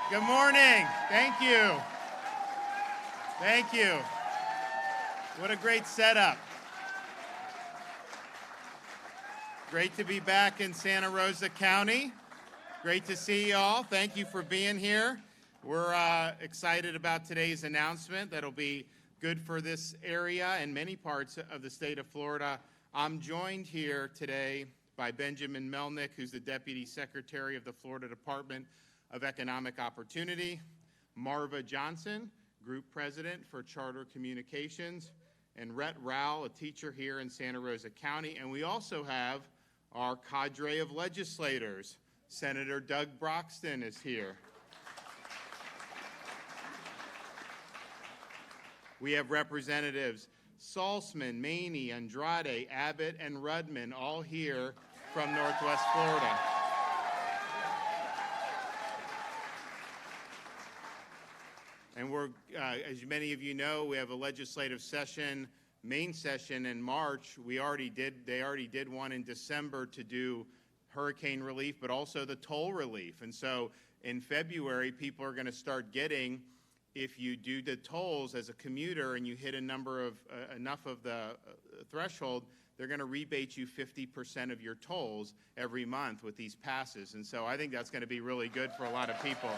Good morning. Thank you. Thank you. What a great setup. Great to be back in Santa Rosa County. Great to see you all. Thank you for being here. We're excited about today's announcement that'll be good for this area and many parts of the state of Florida. I'm joined here today by Benjamin Melnick, who's the Deputy Secretary of the Florida Department of Economic Opportunity, Marva Johnson, Group President for Charter Communications, and Rhett Rowell, a teacher here in Santa Rosa County. And we also have our cadre of legislators. Senator Doug Broxton is here. We have Representatives Salzman, Maney, Andrade, Abbott, and Rudman, all here from Northwest Florida. And we're, as many of you know, we have a legislative session, main session in March. They already did one in December to do hurricane relief, but also the toll relief. And so in February, people are going to start getting, if you do the tolls as a commuter and you hit enough of the threshold, they're going to rebate you 50% of your tolls every month with these passes. And so I think that's going to be really good for a lot of people.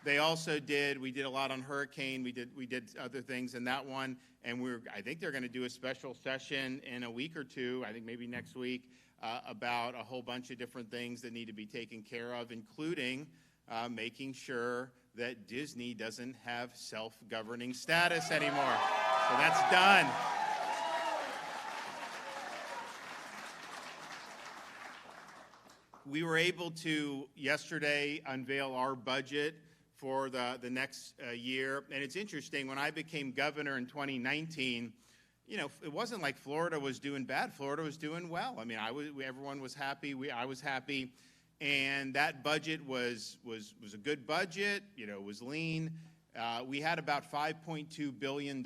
They also we did a lot on hurricane. We did other things in that one, and I think they're going to do a special session in a week or two, I think maybe next week, about a whole bunch of different things that need to be taken care of, including making sure that Disney doesn't have self-governing status anymore. So that's done. We were able to yesterday unveil our budget for the next year. And it's interesting, when I became governor in 2019, it wasn't like Florida was doing bad. Florida was doing well. I mean, everyone was happy. I was happy. And that budget was a good budget. It was lean. We had about $5.2 billion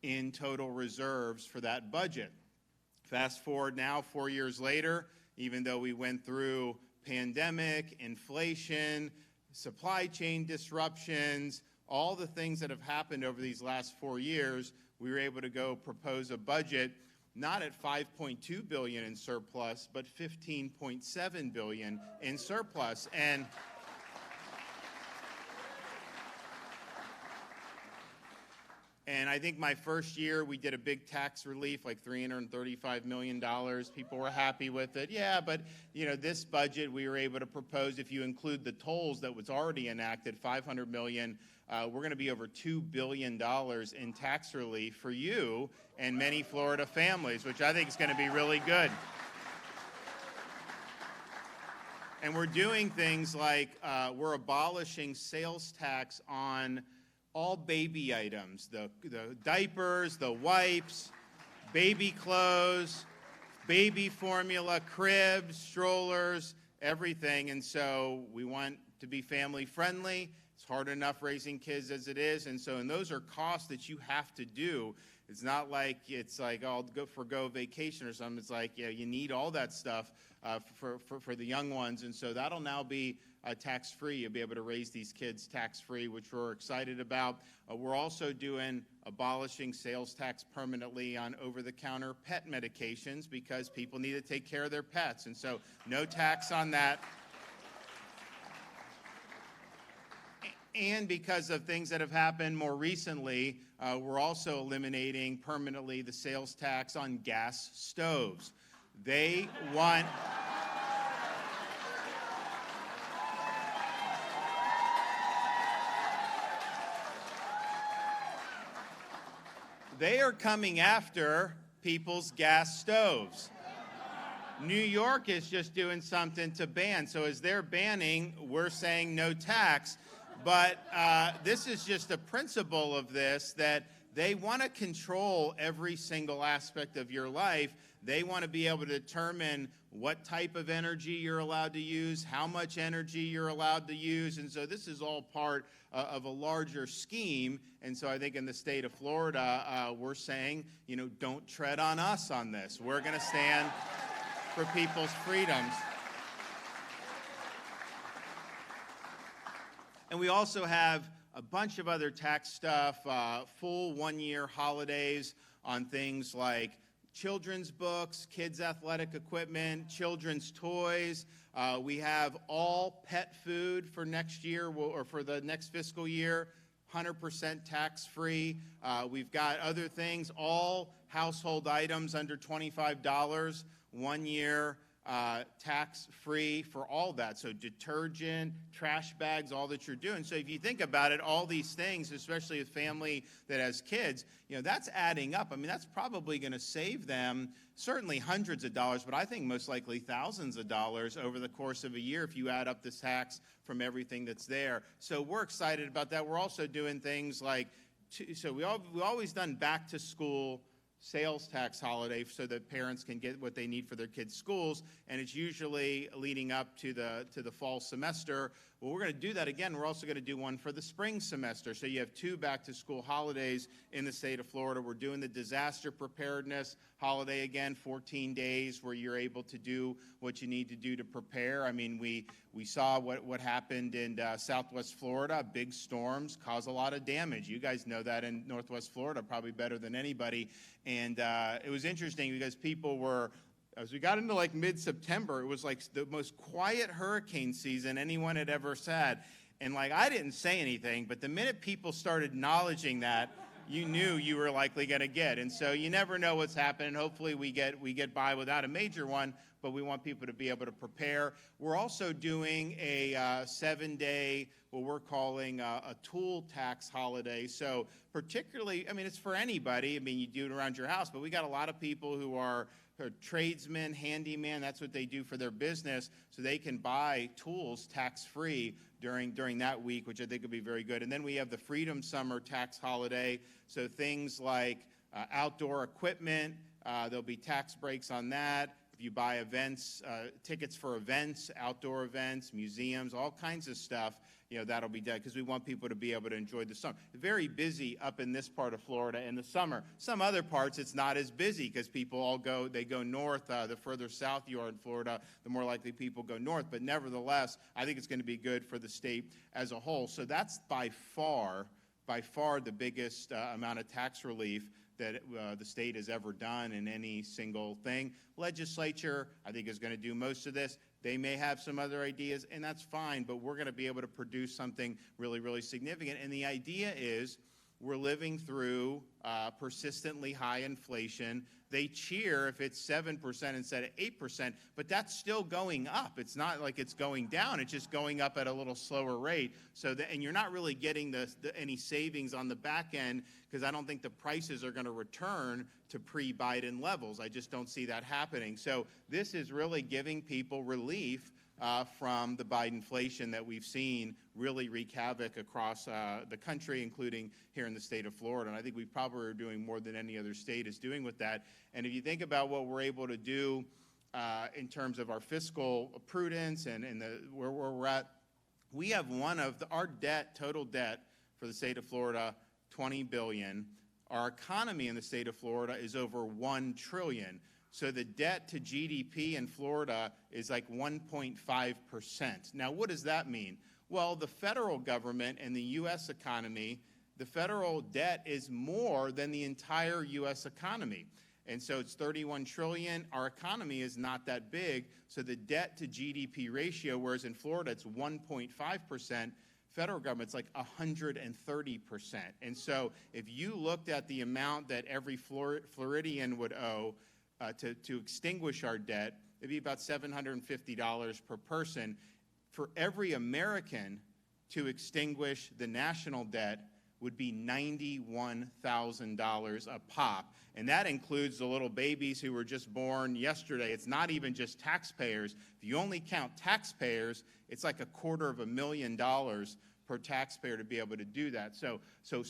in total reserves for that budget. Fast forward now, 4 years later, even though we went through pandemic, inflation, supply chain disruptions, all the things that have happened over these last 4 years, we were able to go propose a budget not at $5.2 billion in surplus, but $15.7 billion in surplus. And I think my first year, we did a big tax relief, like $335 million. People were happy with it. Yeah, but this budget, we were able to propose, if you include the tolls that was already enacted, $500 million, we're going to be over $2 billion in tax relief for you and many Florida families, which I think is going to be really good. And we're doing things like we're abolishing sales tax on all baby items, the diapers, the wipes, baby clothes, baby formula, cribs, strollers, everything. And so we want to be family friendly. It's hard enough raising kids as it is. And those are costs that you have to do. It's not like I'll go vacation or something. It's like, you need all that stuff for the young ones. And so that'll now be tax-free. You'll be able to raise these kids tax-free, which we're excited about. We're also abolishing sales tax permanently on over-the-counter pet medications because people need to take care of their pets. And so no tax on that. And because of things that have happened more recently, we're also eliminating permanently the sales tax on gas stoves. They want... They are coming after people's gas stoves. New York is just doing something to ban. So as they're banning, we're saying no tax. But this is just a principle of this, that they want to control every single aspect of your life. They want to be able to determine what type of energy you're allowed to use, how much energy you're allowed to use. And so this is all part of a larger scheme. And so I think in the state of Florida, we're saying, don't tread on us on this. We're going to stand for people's freedoms. And we also have a bunch of other tax stuff, full one-year holidays on things like children's books, kids' athletic equipment, children's toys. We have all pet food for next year or for the next fiscal year, 100% tax-free. We've got other things, all household items under $25, 1 year tax-free for all that. So detergent, trash bags, all that you're doing. So if you think about it, all these things, especially a family that has kids, that's adding up. I mean, that's probably going to save them certainly hundreds of dollars, but I think most likely thousands of dollars over the course of a year if you add up the tax from everything that's there. So we're excited about that. We're also doing things like, so we've always done back to school sales tax holiday so that parents can get what they need for their kids' schools, and it's usually leading up to the fall semester. Well, we're going to do that again. We're also going to do one for the spring semester. So you have 2 back-to-school holidays in the state of Florida. We're doing the disaster preparedness holiday again, 14 days where you're able to do what you need to do to prepare. I mean, we saw what happened in Southwest Florida. Big storms cause a lot of damage. You guys know that in Northwest Florida probably better than anybody. And it was interesting because people were, as we got into like mid-September, it was like the most quiet hurricane season anyone had ever had. And like, I didn't say anything, but the minute people started acknowledging that, you knew you were likely going to get. And so you never know what's happening. Hopefully we get by without a major one, but we want people to be able to prepare. We're also doing a 7-day, what we're calling a tool tax holiday. So particularly, I mean, it's for anybody. I mean, you do it around your house, but we got a lot of people who are tradesmen, handyman, that's what they do for their business, so they can buy tools tax-free during that week, which I think would be very good. And then we have the Freedom Summer tax holiday, so things like outdoor equipment, there'll be tax breaks on that. If you buy events, tickets for events, outdoor events, museums, all kinds of stuff, that'll be done because we want people to be able to enjoy the summer. Very busy up in this part of Florida in the summer. Some other parts, it's not as busy because people all go north. The further south you are in Florida, the more likely people go north. But nevertheless, I think it's going to be good for the state as a whole. So that's by far the biggest amount of tax relief that the state has ever done in any single thing. Legislature, I think, is going to do most of this. They may have some other ideas, and that's fine, but we're going to be able to produce something really, really significant. And the idea is we're living through persistently high inflation. They cheer if it's 7% instead of 8%, but that's still going up. It's not like it's going down. It's just going up at a little slower rate. And you're not really getting any savings on the back end because I don't think the prices are going to return to pre-Biden levels. I just don't see that happening. So this is really giving people relief from the Bidenflation that we've seen really wreak havoc across the country, including here in the state of Florida. And I think we probably are doing more than any other state is doing with that. And if you think about what we're able to do in terms of our fiscal prudence and where we're at, we have our total debt for the state of Florida, $20 billion. Our economy in the state of Florida is over $1 trillion. So the debt to GDP in Florida is like 1.5%. Now, what does that mean? Well, the federal government and the U.S. economy, the federal debt is more than the entire U.S. economy. And so it's 31 trillion. Our economy is not that big. So the debt to GDP ratio, whereas in Florida it's 1.5%, federal government's like 130%. And so if you looked at the amount that every Floridian would owe to extinguish our debt, it'd be about $750 per person. For every American to extinguish the national debt would be $91,000 a pop. And that includes the little babies who were just born yesterday. It's not even just taxpayers. If you only count taxpayers, it's like $250,000 per taxpayer to be able to do that. So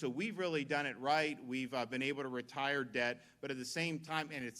we've really done it right. We've been able to retire debt, but at the same time, and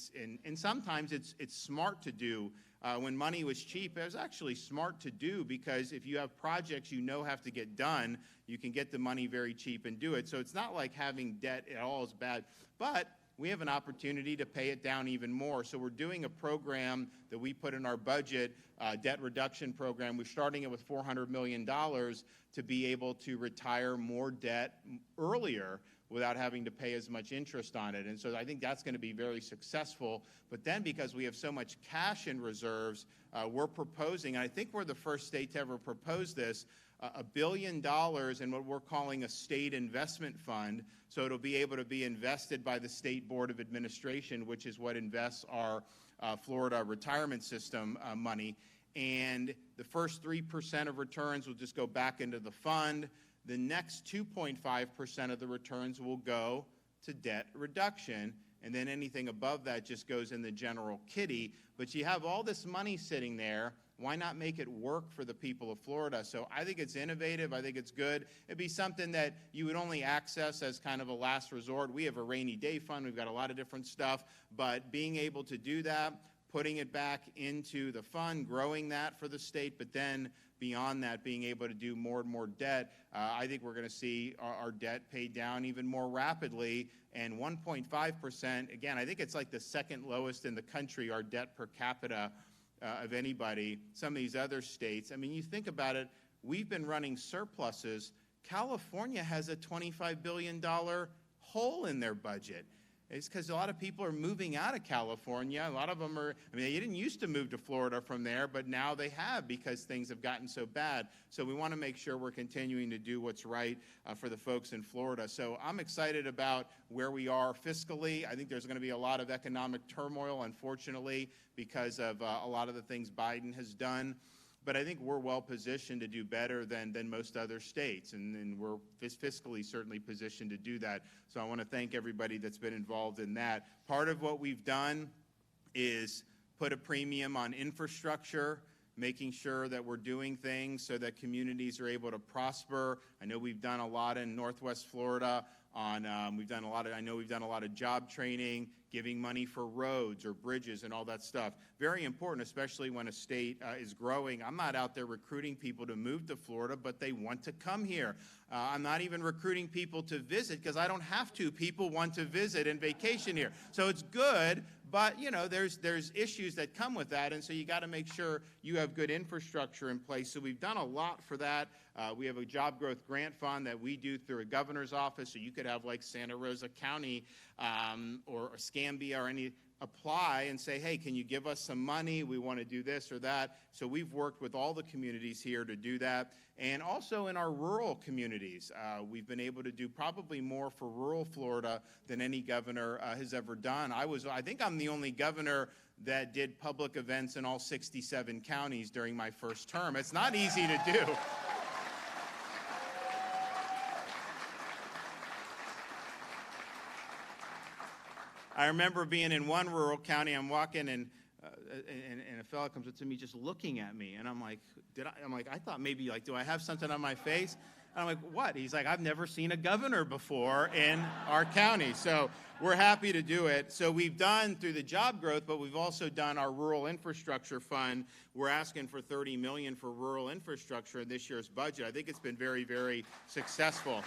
sometimes it's smart to do. When money was cheap, it was actually smart to do because if you have projects you know have to get done, you can get the money very cheap and do it. So it's not like having debt at all is bad. But we have an opportunity to pay it down even more. So we're doing a program that we put in our budget, debt reduction program. We're starting it with $400 million to be able to retire more debt earlier without having to pay as much interest on it. And so I think that's going to be very successful. But then because we have so much cash in reserves, we're proposing, and I think we're the first state to ever propose this, $1 billion in what we're calling a state investment fund. So it'll be able to be invested by the State Board of Administration, which is what invests our Florida retirement system money. And the first 3% of returns will just go back into the fund. The next 2.5% of the returns will go to debt reduction, and then anything above that just goes in the general kitty. But you have all this money sitting there. Why not make it work for the people of Florida? So I think it's innovative. I think it's good. It'd be something that you would only access as kind of a last resort. We have a rainy day fund. We've got a lot of different stuff. But being able to do that, putting it back into the fund, growing that for the state, but then beyond that, being able to do more and more debt, I think we're going to see our debt paid down even more rapidly. And 1.5%, again, I think it's like the second lowest in the country, our debt per capita of anybody. Some of these other states, I mean, you think about it, we've been running surpluses. California has a $25 billion hole in their budget. It's because a lot of people are moving out of California. A lot of them are, I mean, they didn't used to move to Florida from there, but now they have because things have gotten so bad. So we want to make sure we're continuing to do what's right for the folks in Florida. So I'm excited about where we are fiscally. I think there's going to be a lot of economic turmoil, unfortunately, because of a lot of the things Biden has done. But I think we're well positioned to do better than most other states, and we're fiscally certainly positioned to do that. So I want to thank everybody that's been involved in that. Part of what we've done is put a premium on infrastructure, making sure that we're doing things so that communities are able to prosper. I know we've done a lot in Northwest Florida on, we've done a lot of job training, giving money for roads or bridges and all that stuff. Very important, especially when a state is growing. I'm not out there recruiting people to move to Florida, but they want to come here. I'm not even recruiting people to visit because I don't have to. People want to visit and vacation here. So it's good, but you know, there's issues that come with that, and so you got to make sure you have good infrastructure in place. So we've done a lot for that. We have a job growth grant fund that we do through a governor's office, so you could have like Santa Rosa County or Escambia or any apply and say, hey, can you give us some money? We want to do this or that. So we've worked with all the communities here to do that. And also in our rural communities, we've been able to do probably more for rural Florida than any governor has ever done. I think I'm the only governor that did public events in all 67 counties during my first term. It's not easy to do. I remember being in one rural county. I'm walking, and a fellow comes up to me just looking at me, and I'm like, I thought maybe, like, do I have something on my face? And I'm like, what? He's like, I've never seen a governor before in our county. So we're happy to do it. So we've done through the job growth, but we've also done our rural infrastructure fund. We're asking for $30 million for rural infrastructure in this year's budget. I think it's been very, very successful.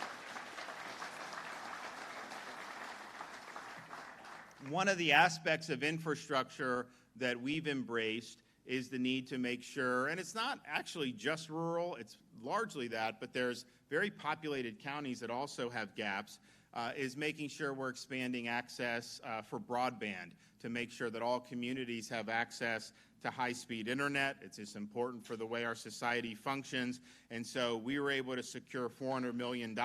One of the aspects of infrastructure that we've embraced is the need to make sure, and it's not actually just rural, it's largely that, but there's very populated counties that also have gaps, is making sure we're expanding access for broadband to make sure that all communities have access to high-speed internet. It's just important for the way our society functions. And so we were able to secure $400 million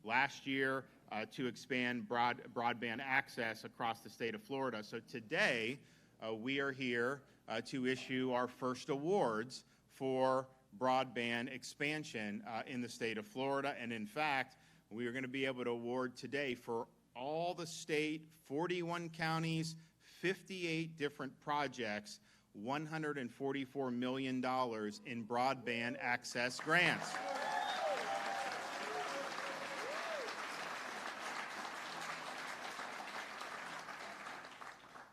last year to expand broadband access across the state of Florida. So today, we are here to issue our first awards for broadband expansion in the state of Florida. And in fact, we are going to be able to award today for all the state, 41 counties, 58 different projects, $144 million in broadband access grants.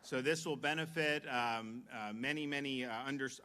So this will benefit many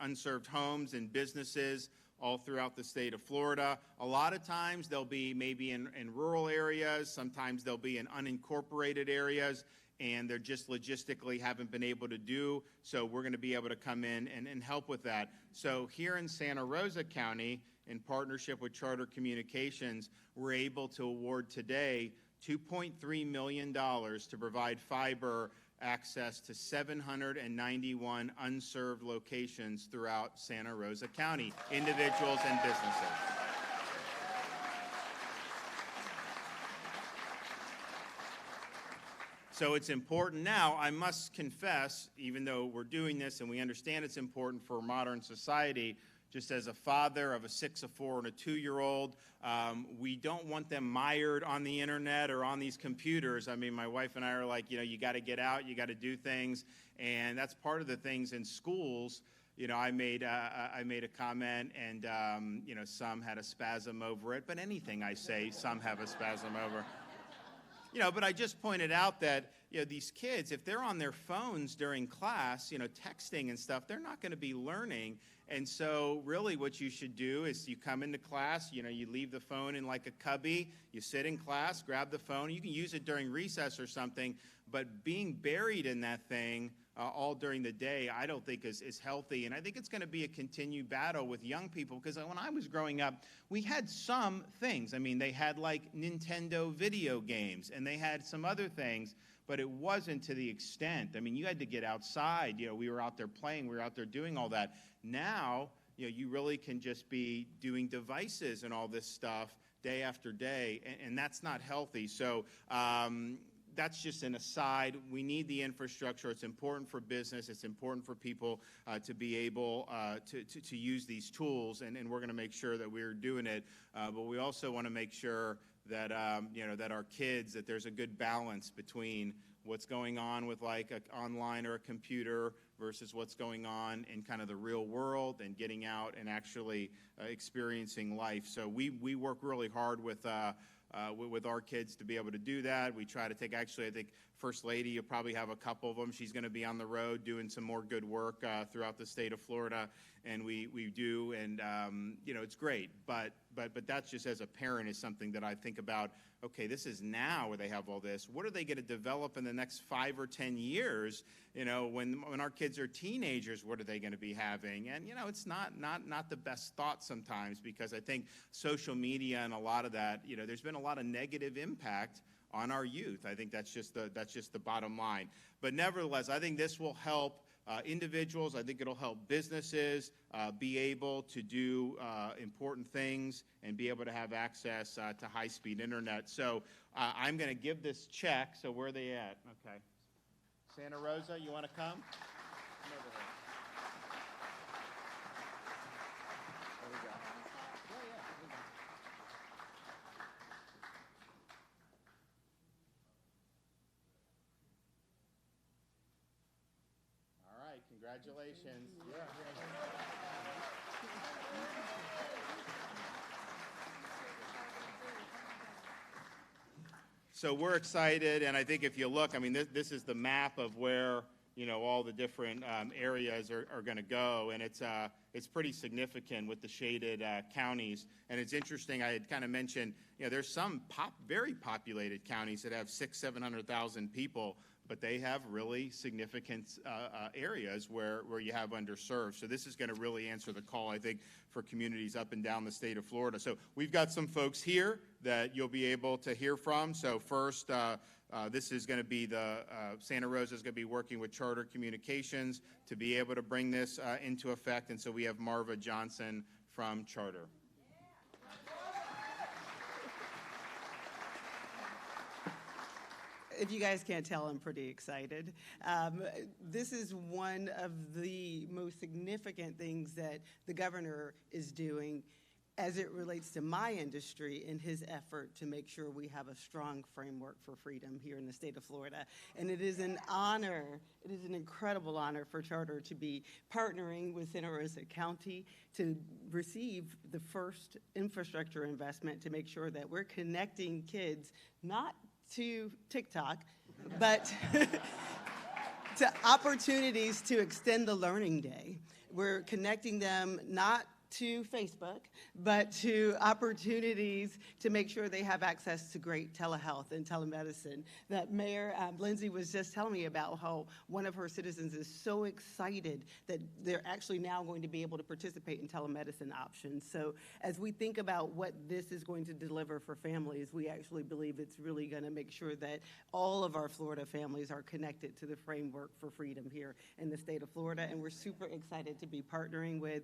unserved homes and businesses all throughout the state of Florida. A lot of times they'll be maybe in rural areas. Sometimes they'll be in unincorporated areas. and they're just logistically haven't been able to do. So we're going to be able to come in and help with that. So here in Santa Rosa County, in partnership with Charter Communications, we're able to award today $2.3 million to provide fiber access to 791 unserved locations throughout Santa Rosa County, individuals and businesses. So it's important now. I must confess, even though we're doing this and we understand it's important for modern society, just as a father of a 6, a 4, and a 2-year-old, we don't want them mired on the internet or on these computers. I mean, my wife and I are like, you got to get out, you got to do things, and that's part of the things in schools. I made a comment, and some had a spasm over it. But anything I say, some have a spasm over. But I just pointed out that, these kids, if they're on their phones during class, texting and stuff, they're not going to be learning. And so really what you should do is you come into class, you leave the phone in like a cubby, you sit in class, grab the phone, you can use it during recess or something, but being buried in that thing all during the day, I don't think is healthy. And I think it's going to be a continued battle with young people, because when I was growing up, we had some things. I mean, they had like Nintendo video games, and they had some other things, but it wasn't to the extent. I mean, you had to get outside. We were out there playing. We were out there doing all that. Now, you really can just be doing devices and all this stuff day after day, and that's not healthy. So that's just an aside. We need the infrastructure. It's important for business. It's important for people to be able to use these tools, and we're going to make sure that we're doing it. But we also want to make sure that that our kids, that there's a good balance between what's going on with like an online or a computer versus what's going on in kind of the real world and getting out and actually experiencing life. So we work really hard with our kids to be able to do that. We try to take, actually, I think First Lady, you'll probably have a couple of them. She's going to be on the road doing some more good work throughout the state of Florida, and we do, and it's great. But that's just, as a parent, is something that I think about. Okay, this is now where they have all this. What are they going to develop in the next 5 or 10 years? When our kids are teenagers, what are they going to be having? And it's not the best thought sometimes, because I think social media and a lot of that, there's been a lot of negative impact on our youth. I think that's just the bottom line. But nevertheless, I think this will help individuals. I think it'll help businesses be able to do important things and be able to have access to high-speed internet. So I'm going to give this check. So where are they at? Okay. Santa Rosa, you want to come? Come over here. There we go. All right, congratulations. Yeah. So we're excited, and I think if you look, I mean, this is the map of where all the different areas are going to go, and it's pretty significant with the shaded counties. And it's interesting. I had kind of mentioned, there's some very populated counties that have 600,000-700,000 people, but they have really significant areas where you have underserved. So this is going to really answer the call, I think, for communities up and down the state of Florida. So we've got some folks here that you'll be able to hear from. So first, this is going to be Santa Rosa is going to be working with Charter Communications to be able to bring this into effect. And so we have Marva Johnson from Charter. If you guys can't tell, I'm pretty excited. This is one of the most significant things that the governor is doing as it relates to my industry in his effort to make sure we have a strong framework for freedom here in the state of Florida. And it is an honor, it is an incredible honor for Charter to be partnering with Santa Rosa County to receive the first infrastructure investment to make sure that we're connecting kids, not to TikTok, but to opportunities to extend the learning day. We're connecting them not to Facebook, but to opportunities to make sure they have access to great telehealth and telemedicine. That Mayor Lindsay was just telling me about how one of her citizens is so excited that they're actually now going to be able to participate in telemedicine options. So as we think about what this is going to deliver for families, we actually believe it's really going to make sure that all of our Florida families are connected to the framework for freedom here in the state of Florida. And we're super excited to be partnering with,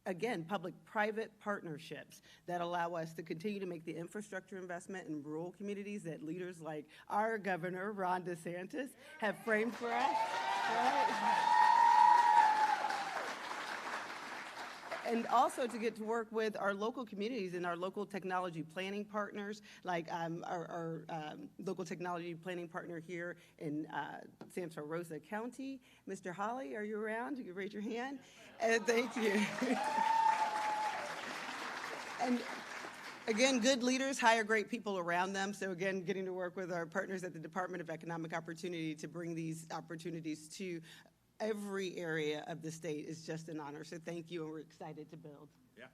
again, public-private partnerships that allow us to continue to make the infrastructure investment in rural communities that leaders like our governor, Ron DeSantis, have framed for us. Right? And also to get to work with our local communities and our local technology planning partners, like our local technology planning partner here in Santa Rosa County. Mr. Holly, are you around? You can raise your hand. Thank you. And again, good leaders hire great people around them. So again, getting to work with our partners at the Department of Economic Opportunity to bring these opportunities to every area of the state is just an honor. So thank you, and we're excited to build. Yeah.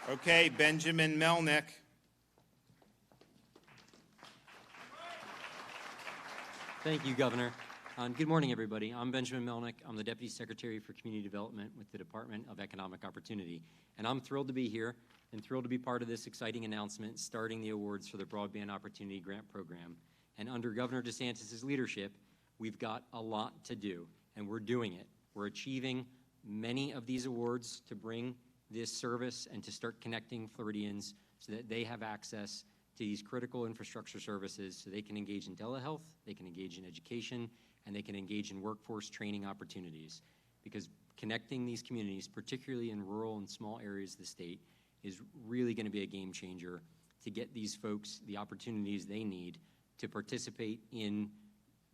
Okay, Benjamin Melnick. Thank you, Governor. Good morning, everybody. I'm Benjamin Melnick. I'm the Deputy Secretary for Community Development with the Department of Economic Opportunity. And I'm thrilled to be here and thrilled to be part of this exciting announcement starting the awards for the Broadband Opportunity Grant Program. And under Governor DeSantis' leadership, we've got a lot to do, and we're doing it. We're achieving many of these awards to bring this service and to start connecting Floridians so that they have access to these critical infrastructure services so they can engage in telehealth, they can engage in education, and they can engage in workforce training opportunities. Because connecting these communities, particularly in rural and small areas of the state, is really going to be a game changer to get these folks the opportunities they need to participate in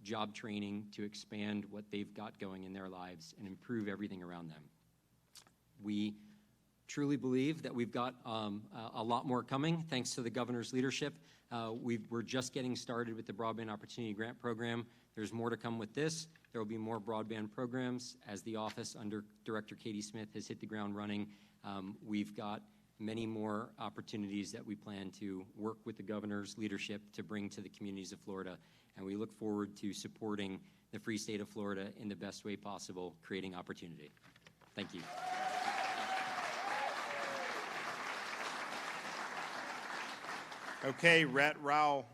job training, to expand what they've got going in their lives and improve everything around them. We truly believe that we've got a lot more coming thanks to the governor's leadership. We're just getting started with the Broadband Opportunity Grant Program. There's more to come with this. There will be more broadband programs as the office under Director Katie Smith has hit the ground running. We've got many more opportunities that we plan to work with the governor's leadership to bring to the communities of Florida. And we look forward to supporting the free state of Florida in the best way possible, creating opportunity. Thank you. Okay, Rhett Rowell.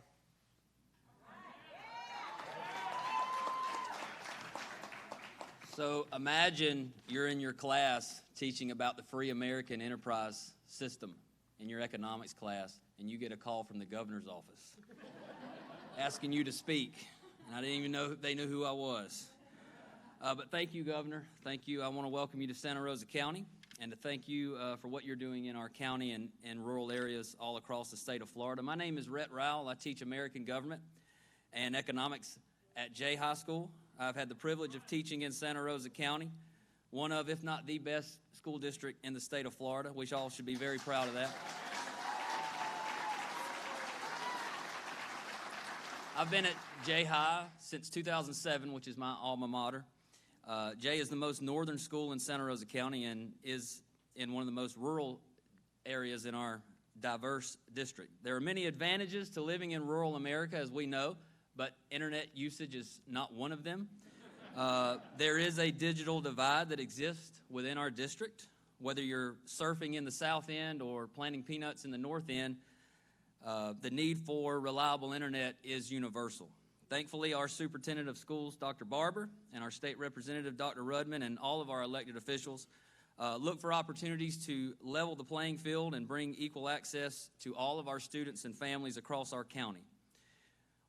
So imagine you're in your class teaching about the free American enterprise system in your economics class, and you get a call from the governor's office asking you to speak. And I didn't even know they knew who I was. But thank you, Governor. Thank you. I want to welcome you to Santa Rosa County and to thank you for what you're doing in our county and rural areas all across the state of Florida. My name is Rhett Rowell. I teach American government and economics at Jay High School. I've had the privilege of teaching in Santa Rosa County, one of, if not the best school district in the state of Florida. We all should be very proud of that. I've been at Jay High since 2007, which is my alma mater. Jay is the most northern school in Santa Rosa County and is in one of the most rural areas in our diverse district. There are many advantages to living in rural America, as we know, but internet usage is not one of them. There is a digital divide that exists within our district. Whether you're surfing in the south end or planting peanuts in the north end, the need for reliable internet is universal. Thankfully, our superintendent of schools, Dr. Barber, and our state representative, Dr. Rudman, and all of our elected officials look for opportunities to level the playing field and bring equal access to all of our students and families across our county.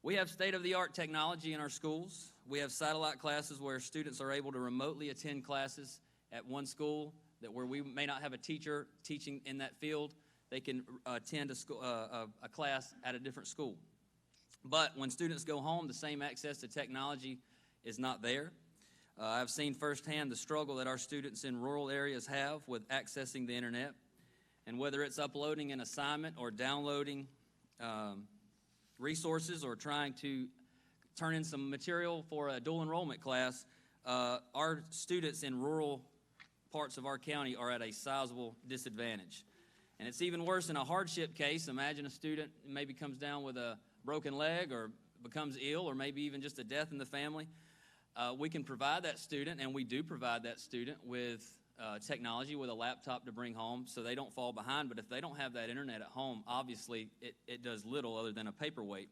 We have state-of-the-art technology in our schools. We have satellite classes where students are able to remotely attend classes at one school that where we may not have a teacher teaching in that field. They can attend a class at a different school. But when students go home, the same access to technology is not there. I've seen firsthand the struggle that our students in rural areas have with accessing the internet. And whether it's uploading an assignment or downloading resources or trying to turn in some material for a dual enrollment class, our students in rural parts of our county are at a sizable disadvantage. And it's even worse in a hardship case. Imagine a student maybe comes down with a broken leg or becomes ill, or maybe even just a death in the family. We can provide that student, and we do provide that student with technology, with a laptop to bring home so they don't fall behind. But if they don't have that internet at home, obviously it does little other than a paperweight.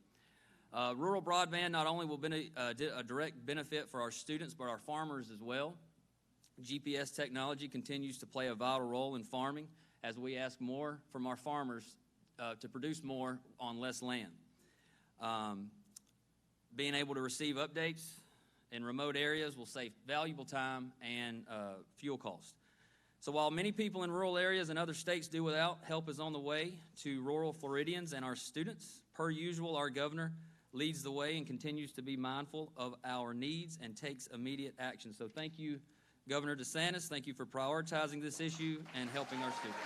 Rural broadband not only will be a direct benefit for our students, but our farmers as well. GPS technology continues to play a vital role in farming as we ask more from our farmers to produce more on less land. Being able to receive updates in remote areas will save valuable time and fuel costs. So while many people in rural areas and other states do without, help is on the way to rural Floridians and our students. Per usual, our governor leads the way and continues to be mindful of our needs and takes immediate action. So thank you, Governor DeSantis. Thank you for prioritizing this issue and helping our students.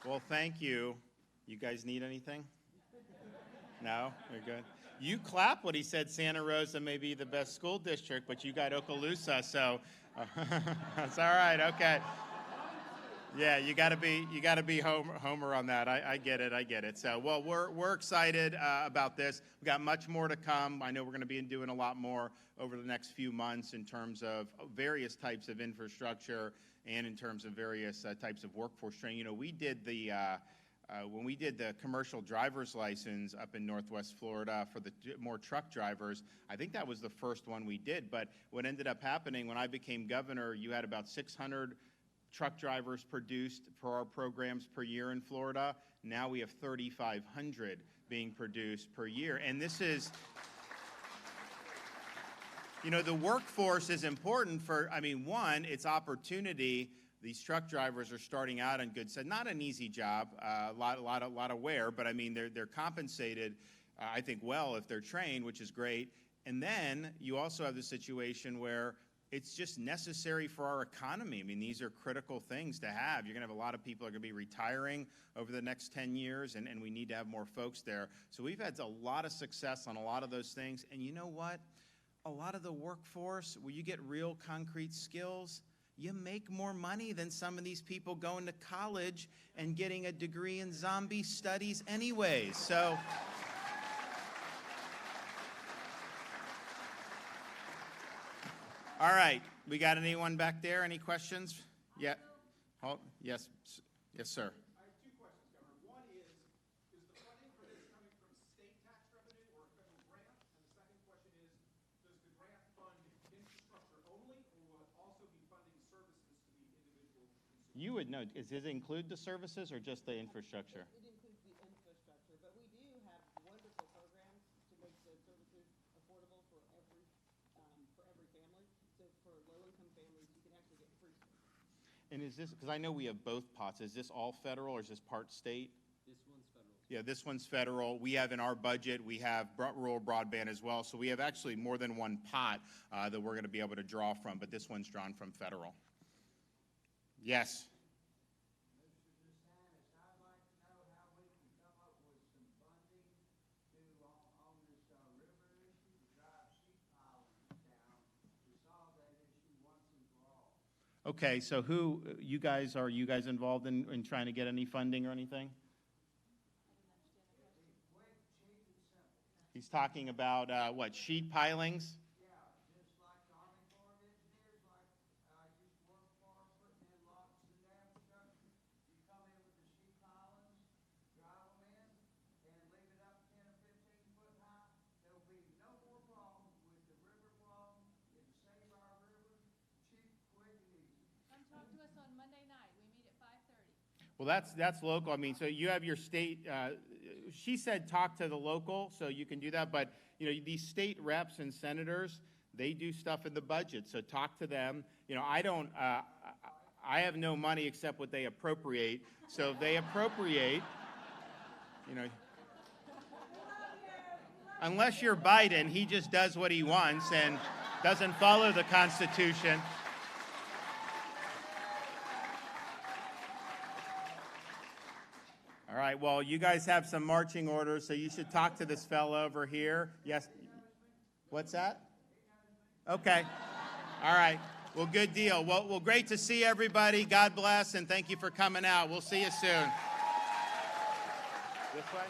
Well, thank you. You guys need anything? No? You're good? You clap when he said Santa Rosa may be the best school district, but you got Okaloosa, so that's all right. Okay. Yeah, you got to be Homer on that. I get it. So, well, we're excited about this. We got much more to come. I know we're going to be doing a lot more over the next few months in terms of various types of infrastructure and in terms of various types of workforce training. You know, we did the when we did the commercial driver's license up in Northwest Florida for the more truck drivers, I think that was the first one we did. But what ended up happening when I became governor, you had about 600 truck drivers produced for our programs per year in Florida. Now we have 3,500 being produced per year. And this is, you know, the workforce is important for, I mean, one, it's opportunity. These truck drivers are starting out on good side. Not an easy job, a lot of wear, but I mean, they're compensated, I think, well if they're trained, which is great. And then you also have the situation where it's just necessary for our economy. I mean, these are critical things to have. You're going to have a lot of people are going to be retiring over the next 10 years, and we need to have more folks there. So we've had a lot of success on a lot of those things. And you know what? A lot of the workforce, where you get real concrete skills, you make more money than some of these people going to college and getting a degree in zombie studies anyways. So all right, we got anyone back there? Any questions? Yeah. Oh, yes. Yes, sir. I have two questions, Governor. One is the funding for this coming from state tax revenue or a federal grant? And the second question is, does the grant fund infrastructure only, or will it also be funding services to the individual consumer? You would know. Does it include the services or just the infrastructure? It includes the infrastructure, but we do have wonderful programs to make the services affordable for every family. So for low-income families, you can actually get free services. And is this, because I know we have both pots, is this all federal or is this part state? This one's federal. Yeah, this one's federal. We have in our budget, we have rural broadband as well. So we have actually more than one pot that we're going to be able to draw from, but this one's drawn from federal. Yes. Mr. DeSantis, I'd like to know how we can come up with some funding on this river issue to drive sheep islands down to solve that issue once and for all. Okay, so are you guys involved in trying to get any funding or anything? Quick, cheap, and simple. He's talking about, what, sheet pilings? Yeah, just like the Army Corps of Engineers, like I used to work for, putting in locks and dam structures. You come in with the sheep islands, drive them in, and leave it up 10 or 15 foot high. There'll be no more problem with the river problem. It'll save our river, cheap, quick, and easy. Come talk to us on Monday night. We meet at 5:30. Well, that's local. I mean, so you have your state, she said talk to the local, so you can do that. But, you know, these state reps and senators, they do stuff in the budget, so talk to them. You know, I have no money except what they appropriate. So if they appropriate, you know, unless you're Biden, he just does what he wants and doesn't follow the Constitution. All right, well, you guys have some marching orders, so you should talk to this fellow over here. Yes? What's that? Okay. All right. Well, good deal. Well, great to see everybody. God bless, and thank you for coming out. We'll see you soon. This way?